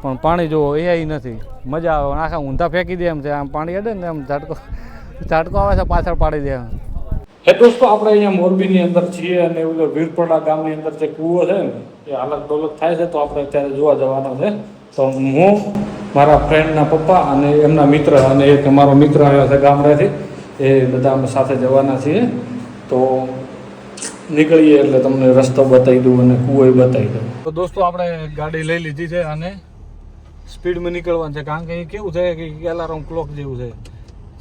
પણ પાણી જુઓ એ નથી, મજા આવે. આખા ઊંધા ફેંકી દે એમ છે, આમ પાણી અડે ને એમ ઝાટકો આવે છે પાછળ પાડી દે. હે દોસ્તો, આપણે અહીંયા મોરબીની અંદર છીએ અને એવું વીરપડા ગામની અંદર જે કૂવો છે ને એ હાલત ડોલત થાય છે, તો આપણે અત્યારે જોવા જવાનો છે. તો હું મારા ફ્રેન્ડના પપ્પા અને એમના મિત્ર અને એક અમારો મિત્ર આવ્યો છે ગામડેથી, એ બધા અમે સાથે જવાના છીએ. તો નીકળીએ એટલે તમને રસ્તો બતાવી દઉં અને કૂવો બતાવી દઉં. તો દોસ્તો, આપણે ગાડી લઈ લીધી છે અને સ્પીડમાં નીકળવાનું છે, કારણ કે એ કેવું છે કે એલાર્મ ક્લોક જેવું છે.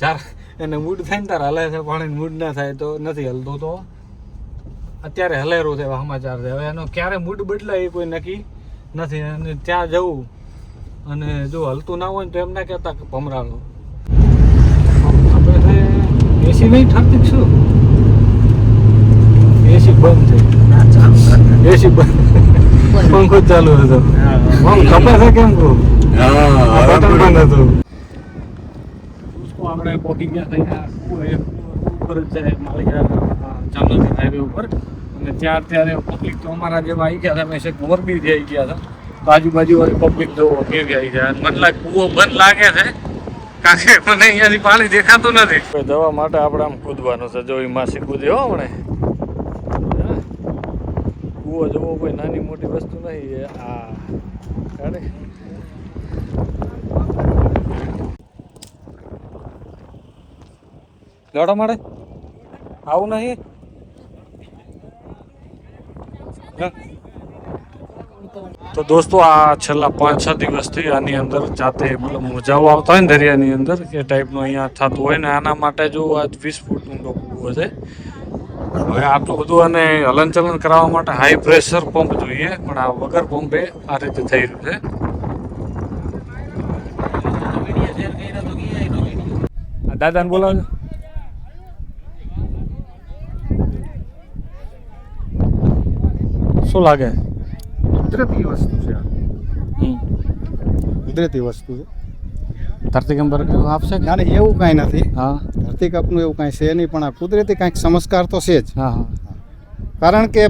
ચાર એને મૂડ થાય ને તાર હલે છે, પાણી મૂડ ના થાય તો નથી હલતો. તો અત્યારે હલેરું છે, સમાચાર છે. હવે એનો ક્યારે મૂડ બદલાય એ કોઈ નક્કી નથી. અને ત્યાં જવું અને જો હલતું ના હોય ને તો એમ ના કહેતા કે ભમરાળો. આપણે એસી નહીં ઠરતી શું? એસી બંધ છે, એસી બંધ, પંખો ચાલુ હતો. ખબર છે કેમ કહું? બટન બંધ હતું. આપણે પહોંચી ગયા હતા ઉપર જ છે જામનગર હાઈવે ઉપર. અને ત્યાં અત્યારે પબ્લિક તો અમારા જેવા આવી ગયા હતા. મેં મોરબીથી આવી ગયા હતા, તો આજુબાજુ વાળી પબ્લિક જો કેવી આવી જાય. મને લાગે કૂવો બંધ લાગે છે, કારણ કે મને અહીંયાથી પાણી દેખાતું નથી. જવા માટે આપણે આમ કૂદવાનું છે. જો એ માસી કૂદે હો હમણે. કૂવો જોવો કોઈ નાની મોટી વસ્તુ નહીં. આ લડો મળે આવું નહીં. તો દોસ્તો, આ છેલ્લા 5-6 દિવસથી આની અંદર જાતે મોજાઓ આવતા હોય ને દરિયાની અંદર, એ ટાઈપનું અહીંયા થતું હોય ને. આના માટે જો આ 20 ફૂટ ઊંડો કૂવો છે. હવે આટલું બધું અને હલનચલન કરાવવા માટે હાઈ પ્રેશર પંપ જોઈએ, પણ આ વગર પંપે આ રીતે થઈ રહ્યું છે. દાદાને બોલાવજો. શું લાગે? કુદરતી વસ્તુ છે, કુદરતી વસ્તુ છે. ધરતીકંપ આપશે? ના ના, એવું કાંઈ નથી. હા, ધરતીકંપનું એવું કાંઈ છે નહીં, પણ આ કુદરતી કાંઈક ચમત્કાર તો છે જ. હા હા. કારણ કે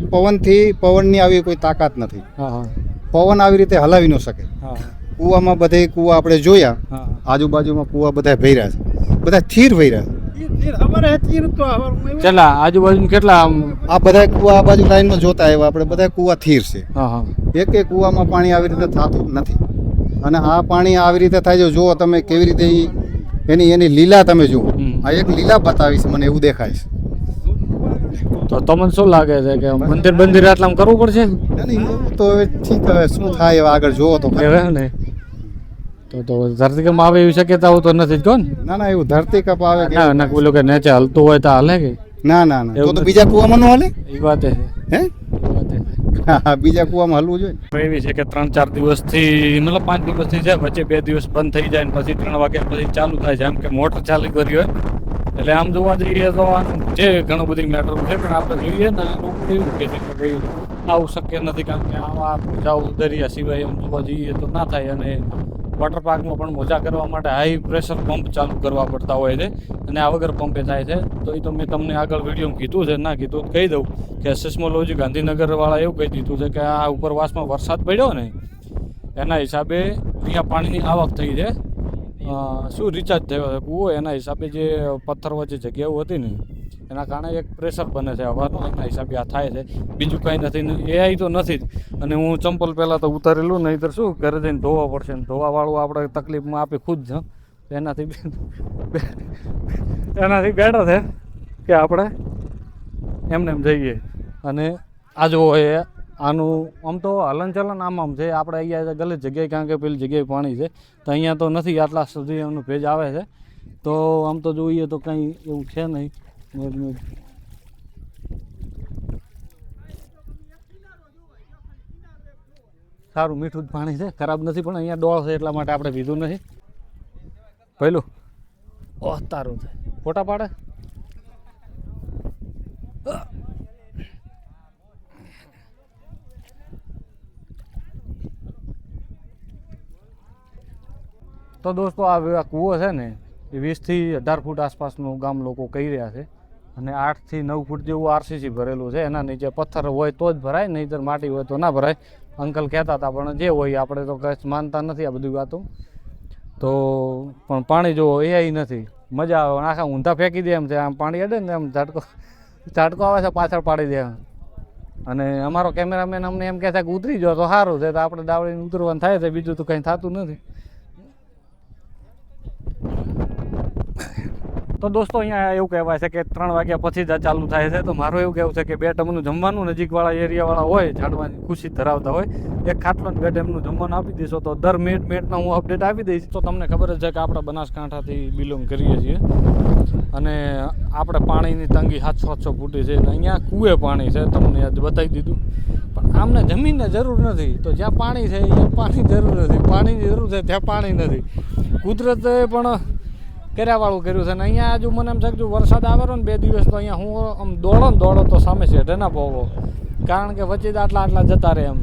પવનની આવી કોઈ તાકાત નથી. હા હા. પવન આવી રીતે હલાવી ન શકે. હા. કૂવામાં બધે કૂવા આપણે જોયા, હા. આજુબાજુમાં કૂવા બધા ભર્યા છે, બધા થીર ભર્યા છે. ચલા આજુબાજુ કેટલા આ બધા કૂવા આ બાજુ લાઈનમાં જોતા આવ્યા આપણે, બધા કૂવા થીર છે. હા હા. એક કૂવામાં પાણી આવી રીતે થતું નથી. અને આ પાણી આવી રીતે થાય છે. જુઓ તમે કેવી રીતે એની લીલા તમે જુઓ. આ એક લીલા બતાવી છે મને, એવું દેખાય છે. તો તમને શું લાગે છે કે મંદિર આટલામાં કરવું પડશે? તો હવે ઠીક, હવે શું થાય હવે આગળ જોવો તો ને. તો ધરતીકંપ આવે એવી શક્યતાઓ તો નથી જ કોણ? ના ના, એવું ધરતીકંપ આવે ના કોઈ લોકો નીચે હલતું હોય તો હાલે કે? ના ના ના, તો બીજા કૂવામાં ન હાલે. એ વાત છે. હે? હા, બીજા કૂવામાં હલવું જોઈએ. એવી છે કે 3-4 દિવસથી, મતલબ 5 દિવસથી છે, વચ્ચે 2 દિવસ બંધ થઈ જાય ને પછી 3 વાગ્યા પછી ચાલુ થાય છે. એમ કે મોટર ચાલુ કરી હોય એટલે આમ જોવા જઈએ તો છે ઘણું બધી મેટર છે. પણ આપણે જોઈએ ને એવું કે છે કે આવું શક્ય નથી, કારણ કે આવા જાવ દરિયા સિવાય એમ જોવા જઈએ તો ના થાય. અને વોટર પાર્કમાં પણ મોજા કરવા માટે હાઈ પ્રેશર પંપ ચાલુ કરવા પડતા હોય છે, અને આ વગર પંપે થાય છે. તો એ તો મેં તમને આગળ વિડીયોમાં કીધું છે, ના કીધું તો કહી દઉં કે સિસ્મોલોજી ગાંધીનગરવાળા એવું કહી દીધું છે કે આ ઉપરવાસમાં વરસાદ પડ્યો ને એના હિસાબે અહીંયા પાણીની આવક થઈ છે. શું રિચાર્જ થયો છે કૂવો, એના હિસાબે જે પથ્થર વચ્ચે જગ્યાઓ હતી ને એના કારણે એક પ્રેશર બને છે હવાનું, એના હિસાબે આ થાય છે. બીજું કંઈ નથી. એઆઈ તો નથી જ. અને હું ચંપલ પહેલાં તો ઉતારેલું, નહીંતર શું ઘરે જઈને ધોવા પડશે ને ધોવાવાળું આપણે તકલીફમાં આપે ખુદ જ. એનાથી બેટર છે કે આપણે એમને એમ જઈએ. અને આ જો એ આનું આમ તો હલનચલન આમ છે. આપણે અહીંયા ગલત જગ્યાએ, કારણ કે પેલી જગ્યાએ પાણી છે, તો અહીંયા તો નથી. આટલા સુધી એમનું ભેજ આવે છે. તો આમ તો જોઈએ તો કંઈ એવું છે નહીં. સારું મીઠું જ પાણી છે, ખરાબ નથી. પણ અહીંયા ડોળ છે એટલા માટે આપણે પીધું નથી. પહેલું તારું છે, ફોટા પાડે. તો દોસ્તો, આ કૂવો છે ને એ 20 થી 18 ફૂટ આસપાસનું ગામ લોકો કહી રહ્યા છે. અને 8 થી 9 ફૂટ જેવું આરસીસી ભરેલું છે. એના નીચે પથ્થર હોય તો જ ભરાય, નહીંતર માટી હોય તો ના ભરાય. અંકલ કહેતા હતા, પણ જે હોય આપણે તો કઈ માનતા નથી આ બધી વાતો. તો પણ પાણી જો એ નથી, મજા આવે. આખા ઊંધા ફેંકી દે એમ છે, આમ પાણી અડે ને એમ ઝાટકો આવે છે પાછળ પાડી દે. અને અમારો કેમેરામેન અમને એમ કહે છે કે ઉતરી જાઓ તો સારું છે, તો આપણે દાવડીને ઉતરવાનું થાય છે, બીજું તો કંઈ થતું નથી. તો દોસ્તો અહીંયા એવું કહેવાય છે કે 3 વાગ્યા પછી જ આ ચાલુ થાય છે. તો મારું એવું કહેવું છે કે 2 ટાઈમનું જમવાનું નજીકવાળા એરિયાવાળા હોય, ઝાડવાની ખુશી ધરાવતા હોય, 1 ખાટલો ને 2 ટાઈમનું જમવાનું આપી દઈશું તો દર મિનિટના હું અપડેટ આપી દઈશ. તો તમને ખબર જ છે કે આપણે બનાસકાંઠાથી બિલોંગ કરીએ છીએ અને આપણે પાણીની તંગી 700 ફૂટી છે ને અહીંયા કૂએ પાણી છે, તમને આજ બતાવી દીધું. પણ આમને જમીનને જરૂર નથી, તો જ્યાં પાણી છે એ પાણી જરૂર નથી, પાણીની જરૂર છે ત્યાં પાણી નથી. કુદરતે પણ કર્યાવાળું કર્યું છે ને અહીંયા આજુ મને એમ છે કે જો વરસાદ આવેલો ને 2 દિવસ તો અહીંયા હું આમ દોડો તો સામે શેઠે ના પોવો, કારણ કે વચ્ચે જ આટલા જતા રહે એમ.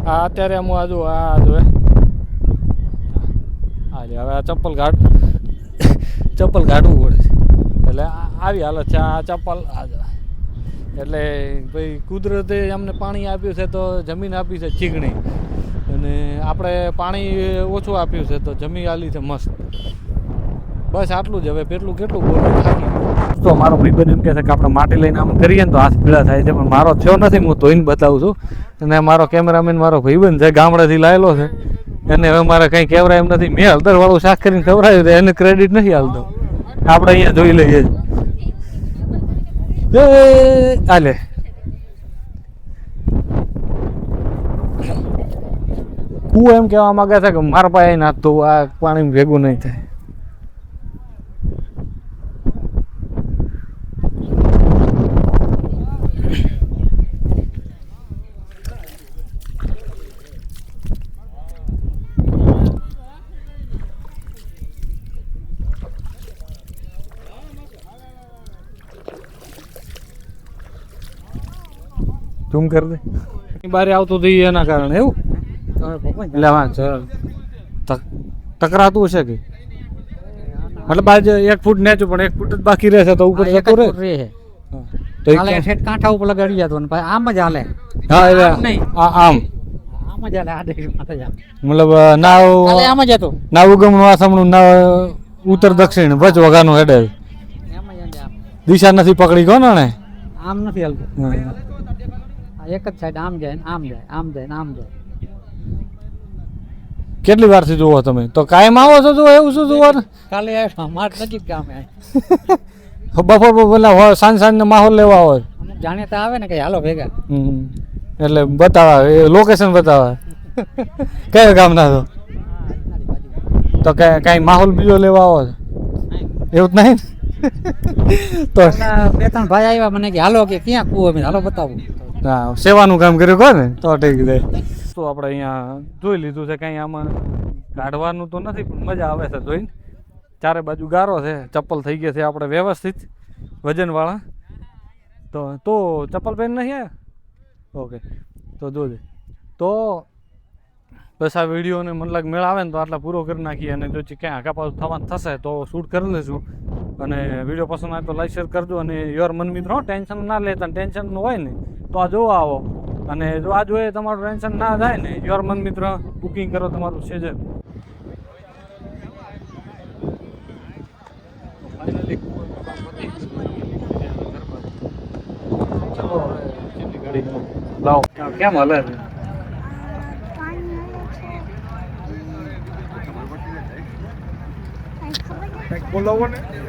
આ અત્યારે હું આજુ આ જો હવે આ ચપ્પલ કાઢવું પડે છે, એટલે આવી હાલત છે આ ચપ્પલ. એટલે ભાઈ કુદરતે અમને પાણી આપ્યું છે તો જમીન આપી છે ચીકણી, અને આપણે પાણી ઓછું આપ્યું છે તો જમીન આલી છે મસ્ત. બસ આટલું જ. હવે પેટલું કેટલું બોલવું થાકી. તો મારો ભાઈબંધ એમ કહે છે કે આપણે માટી લઈને આમ કરીએ ને તો હાથ પીળા થાય છે, પણ મારો થયો નથી, હું ધોઈને બતાવું છું. અને મારો કેમેરામેન મારો ભાઈબંધ છે, ગામડેથી લાવેલો છે, એને હવે મારે કંઈ કહેવાય એમ નથી. મેં હળદરવાળું શાક કરીને ખવડાવ્યું તો એને ક્રેડિટ નથી હાલતો, આપણે અહીંયા જોઈ લઈએ જ. હાલે હું એમ કહેવા માંગે છે કે મારા પાસે નાખતું આ પાણી ભેગું નહીં થાય. ઝૂમ કરી દે, બારે આવતું હતું એના કારણે એવું. એટલે ટકરાતું હશે કે મતલબ આજ 1 ફૂટ નેચું પણ 1 ફૂટ જ બાકી રહેશે તો ઉપર જતું રહે તો કાંઠા ઉપર લગાડી જતો ને આમ જ હાલે. હા એટલે આમ જ હાલે, આ દેશ માટે જ મતલબ નાવ આમ જ હતું. ના ઉગમનું આસમણું ના ઉત્તર દક્ષિણ વચ વગાનું હેડે એમ જ દિશા નથી પકડી ગયો ને આમ નથી હાલતું. એક જ સાઈડ આમ જાય ને આમ જાય, આમ જાય ને આમ જાય. કેટલી વારથી જોવો તમે? તો કાયમ આવો છો જો એવું શું જોવાનું? કાલે માર નજીક ગામે બપોર પેલા સાંજ ને માહોલ લેવા હોય અમુક જાણીતા આવે ને કે હાલો ભેગા, એટલે બતાવે લોકેશન બતાવે કયા ગામ ના તો કઈ માહોલ બીજો લેવા આવો એવું જ નહીં તો 2-3 ભાઈ આવ્યા મને કે હાલો કે ક્યાં કૂવો હાલો બતાવું. હા સેવાનું કામ કર્યું કહો ને તો ઠીક છે. તો આપણે અહીંયા જોઈ લીધું છે, કંઈ આમાં કાઢવાનું તો નથી પણ મજા આવે છે જોઈને. ચારે બાજુ ગારો છે, ચપ્પલ થઈ ગયા છે આપણે વ્યવસ્થિત વજનવાળા. તો ચપ્પલ પહેરી નહીં આવ્યા? ઓકે તો જોજે. તો બસ આ વિડીયોને મને લાગે મેળ આવે ને તો આટલા પૂરો કરી નાખીએ, અને જો ક્યાંય આઘા પાછું થવાનું થશે તો શૂટ કરી લઈશું. અને વિડીયો પસંદ આવે તો લાઈક શેર કરજો, અને યોર મન મિત્રો ટેન્શન ના લેતા, ટેન્શન હોય ને તો આ જોવા આવો, અને જો આ જોઈએ તમારું ટેન્શન ના થાય ને યોર મન મિત્ર બુકિંગ કરો તમારું સેજર. લાવો કેમ હાલે છે?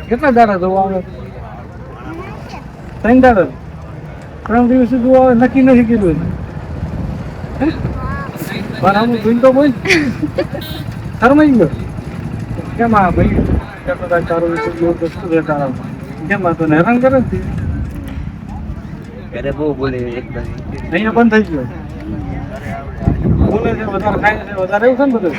કેટલા દાડા જોવા આવે? 3 દાડા? 3 દિવસ જોવા આવે નક્કી નથી કીધું પણ આમ જોઈને તો બોલ શરમાઈ ગયો કેમ? આ ભાઈ તારું તારા કેમ આ તને હેરાન કરે છે? બહુ બોલે એકદમ અહીંયા બંધ થઈ ગયો બોલે છે, વધારે ખાય છે, વધારે એવું છે ને બધું.